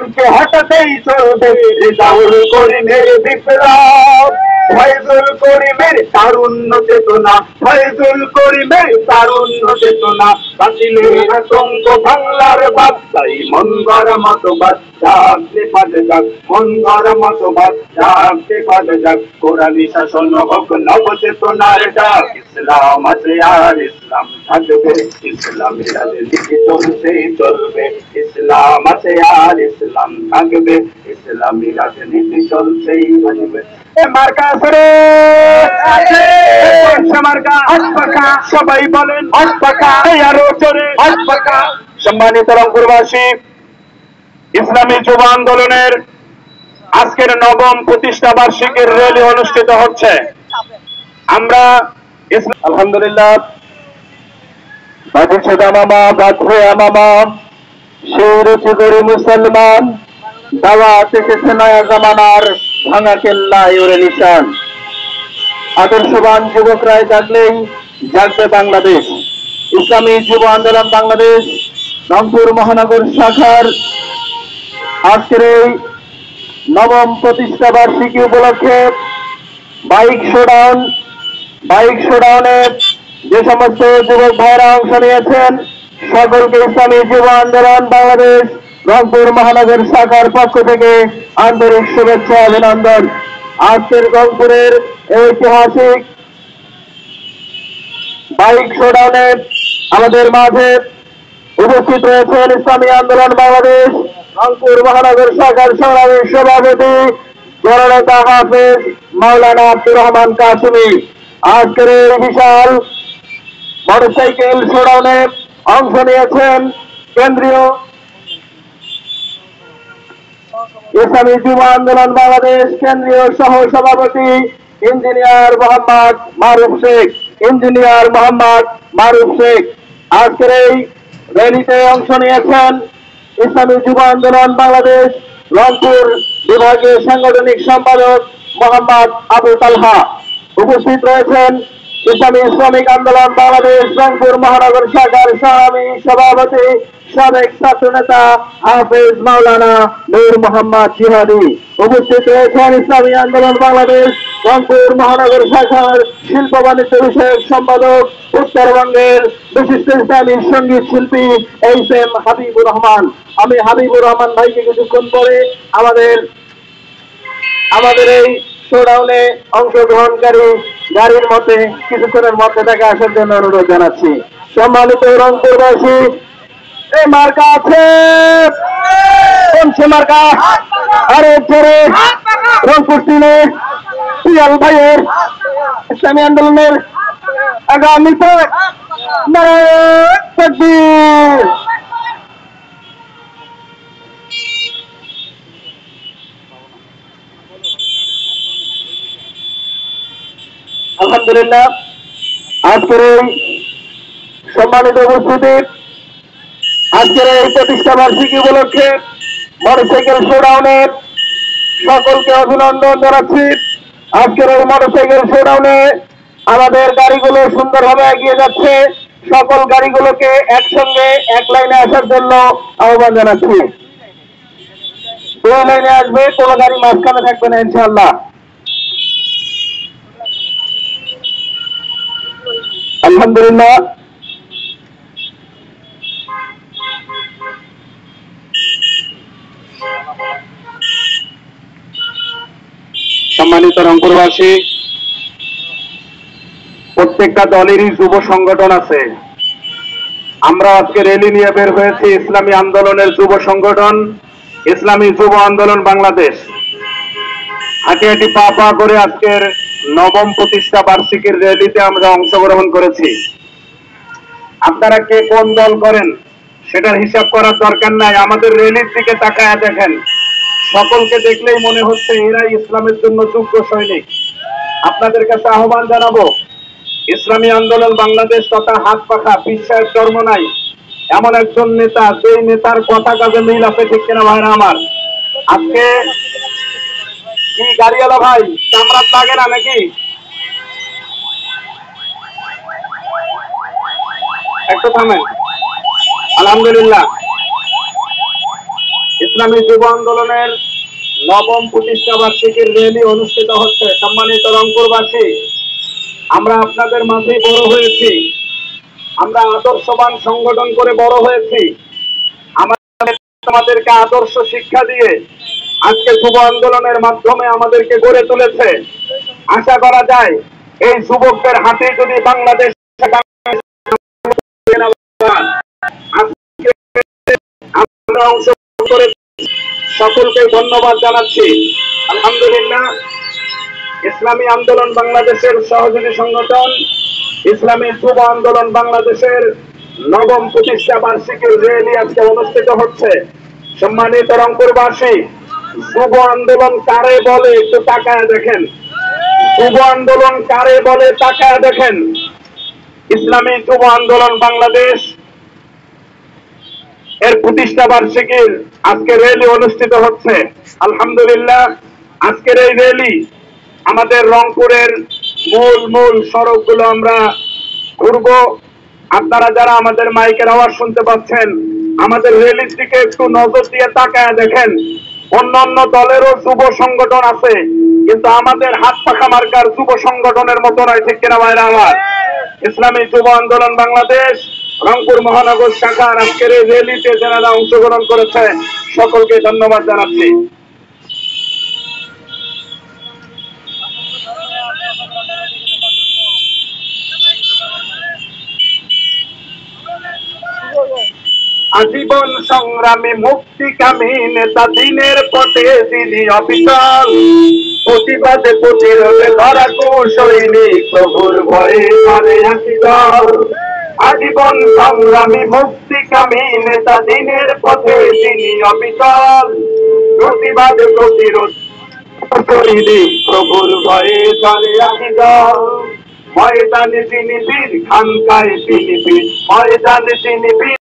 আন্দোলনকে হটাতেই চলবে রেজাউল করিমের বিপ্লব। ফয়জুল করিমের তারুণ্য চেতনা, ফয়জুল করিমের তারুণ্য চেতনা, বাতিলের আতঙ্ক বাংলার বার্তাই মন গড়া মতবাদ জাগতে পারে যাক, মন গড়া মতবাদ জাগতে পারে যাক। কোরআনি শাসন হোক নব চেতনার ডাক, ইসলাম আছে আর ইসলাম থাকবে, ইসলামের রাজনীতি চলছেই চলবে। ইসলাম আছে আর ইসলাম থাকবে, ইসলামী রাজনীতি চলছেই চলবে। মার্কা আছে মার্কা হটপাকা, সবাই বলেন হটপাকা, আরো জোরে হটপাকা। সম্মানিত রংপুরবাসী, ইসলামী যুব আন্দোলনের আজকের নবম প্রতিষ্ঠা বার্ষিকীর র্যালি অনুষ্ঠিত হচ্ছে। আমরা আলহামদুলিল্লাহ বাজছে দামামা বাজছে আমামা, শিরুচি করে মুসলমান দাওয়াত এসেছে নয়া জামানার ভাঙা কেল্লা ইউরে নিশান। আদর্শবান যুবকরাই জাগলেই জাগবে বাংলাদেশ। ইসলামী যুব আন্দোলন বাংলাদেশ রংপুর মহানগর শাখার আজকের এই নবম প্রতিষ্ঠা বার্ষিকী উপলক্ষে বাইক শোডাউনে যে সমস্ত যুবক ভাইরা অংশ নিয়েছেন সকলকে ইসলামী যুব আন্দোলন বাংলাদেশ রংপুর মহানগর শাখার পক্ষ থেকে আন্তরিক শুভেচ্ছা অভিনন্দন। আজকের রংপুরের ঐতিহাসিক বাইক শোডাউনে আমাদের মাঝে উপস্থিত রয়েছেন ইসলামী আন্দোলন বাংলাদেশ রংপুর মহানগর শাখার সংগ্রামী সভাপতি জননেতা হাফেজ মাওলানা আব্দুর রহমান কাসিমি। আজকের এই বিশাল মোটরসাইকেল শোডাউনে অংশ নিয়েছেন কেন্দ্রীয় ইসলামী যুব আন্দোলন বাংলাদেশ কেন্দ্রীয় সহ সভাপতি ইঞ্জিনিয়ার মোহাম্মদ মারুফ শেখ। আজকের এই র্যালিতে অংশ নিয়েছেন ইসলামী যুব আন্দোলন বাংলাদেশ রংপুর বিভাগীয় সাংগঠনিক সম্পাদক মোহাম্মদ আবু তালহা। উপস্থিত রয়েছেন ইসলামী শ্রমিক আন্দোলন বাংলাদেশ রংপুর মহানগর শাখার সংগ্রামী সভাপতি সাবেক ছাত্র নেতা হাফেজ মাওলানা নূর মোহাম্মদ জিহাদি। উপস্থিত রয়েছেন ইসলামী আন্দোলন বাংলাদেশ রংপুর মহানগর শাখার শিল্প বাণিজ্য বিষয়ক সম্পাদক উত্তরবঙ্গের বিশিষ্ট ইসলামী সঙ্গীত শিল্পী এইচ.এম. হাবিবুর রহমান। আমি হাবিবুর রহমান ভাইকে কিছুক্ষণ পরে আমাদের এই শোডাউনে অংশগ্রহণকারী গাড়ির মধ্যে কিছুক্ষণের মধ্যে তাকে আসার জন্য অনুরোধ জানাচ্ছি। সম্মানিত রংপুরবাসী, এই মার্কা আছে মার্কা আরো জোরে রংপুর টিনে পিয়াল ভাইয়ের ইসলামী আন্দোলনের আগামীতে নারায়ণ তাকবীর। আলহামদুলিল্লাহ, আজকের এই সম্মানিত উপস্থিতি, আজকের এই প্রতিষ্ঠা বার্ষিকী উপলক্ষে মোটরসাইকেল শোডাউনে সকলকে অভিনন্দন জানাচ্ছি। আজকের এই মোটরসাইকেল শোডাউনে আমাদের গাড়িগুলো সুন্দরভাবে এগিয়ে যাচ্ছে। সকল গাড়িগুলোকে একসঙ্গে এক লাইনে আসার জন্য আহ্বান জানাচ্ছি। দুই লাইনে আসবে, কোনো গাড়ি মাঝখানে থাকবে না ইনশাআল্লাহ। আলহামদুলিল্লাহ, সম্মানিত রংপুরবাসী, প্রত্যেকটা দলেরই যুব সংগঠন আছে। আমরা আজকে র্যালি নিয়ে বের হয়েছি ইসলামী আন্দোলনের যুব সংগঠন ইসলামী যুব আন্দোলন বাংলাদেশ। হাঁটি হাঁটি পা পা করে আজকের নবম প্রতিষ্ঠা বার্ষিকীর র্যালিতে আমরা অংশগ্রহণ করেছি। আপনারা কে কোন দল করেন সেটার হিসাব করার দরকার নাই, আমাদের র্যালির দিকে তাকায় দেখেন, সকলকে দেখলেই মনে হচ্ছে এরাই ইসলামের জন্য যোগ্য সৈনিক। আপনাদের কাছে আহ্বান জানাবো, ইসলামী আন্দোলন বাংলাদেশ তথা হাত পাখা বিশ্বাসের জন্ম নাই এমন একজন নেতা, যেই নেতার কথা কাজে মিল আছে, ঠিক কিনা ভাইরা আমার? আজকে কি গাড়িওয়ালা ভাই চামড়াত লাগে না নাকি? একটু থামেন। আলহামদুলিল্লাহ, ইসলামী যুব আন্দোলনের নবম প্রতিষ্ঠা বার্ষিকীর র্যালি অনুষ্ঠিত হচ্ছে। সম্মানিত রংপুরবাসী, আমরা আপনাদের মাঝে বড় হয়েছি, আমরা আদর্শবান সংগঠন করে বড় হয়েছি। আমাদেরকে আদর্শ শিক্ষা দিয়ে আজকে যুব আন্দোলনের মাধ্যমে আমাদেরকে গড়ে তুলেছে। আশা করা যায় এই যুবকদের হাতে যদি বাংলাদেশ আমরা অংশগ্রহণ করে সকলকে ধন্যবাদ জানাচ্ছি। আলহামদুলিল্লাহ, ইসলামী আন্দোলন বাংলাদেশের সহযোগী সংগঠন ইসলামী যুব আন্দোলন বাংলাদেশের নবম প্রতিষ্ঠা বার্ষিকীর র্যালি আজকে অনুষ্ঠিত হচ্ছে। সম্মানিত রংপুরবাসী, যুব আন্দোলন কারে বলে একটু তাকায় দেখেন। যুব আন্দোলন কারে বলে তাকায় দেখেন। ইসলামী যুব আন্দোলন বাংলাদেশ এর প্রতিষ্ঠা বার্ষিকীর আজকে র্যালি অনুষ্ঠিত হচ্ছে। আলহামদুলিল্লাহ, আজকের এই র্যালি আমাদের রংপুরের মূল সড়কগুলো আমরা ঘুরব। আপনারা যারা আমাদের মাইকের আওয়াজ শুনতে পাচ্ছেন, আমাদের র্যালির দিকে একটু নজর দিয়ে তাকায় দেখেন। অন্যান্য দলেরও যুব সংগঠন আছে, কিন্তু আমাদের হাত পাখা মার্কার যুব সংগঠনের মতো নয়, ঠিক কিনা ভাইরা আমার? ইসলামী যুব আন্দোলন বাংলাদেশ রংপুর মহানগর শাখার আজকের এই র্যালিতে যারা অংশগ্রহণ করেছে সকলকে ধন্যবাদ জানাচ্ছি। আজীবন সংগ্রামী মুক্তিকামী নেতা, দিনের পথে তিনি অবিচল, প্রতিবাদে প্রতিরোধে ধরা কৌশলী, প্রভুর ভয়ে করে আসিদল। আজীবন সংগ্রামী মুক্তিকামী নেতা, দিনের পথে তিনি অবিচল, প্রতিবাদে প্রতিরোধ কৌশলী, প্রভুর ভয়ে করে আসিদল। ময়দানে তিনি বীর, খানকায় তিনি বীর, ময়দানে তিনি বীর,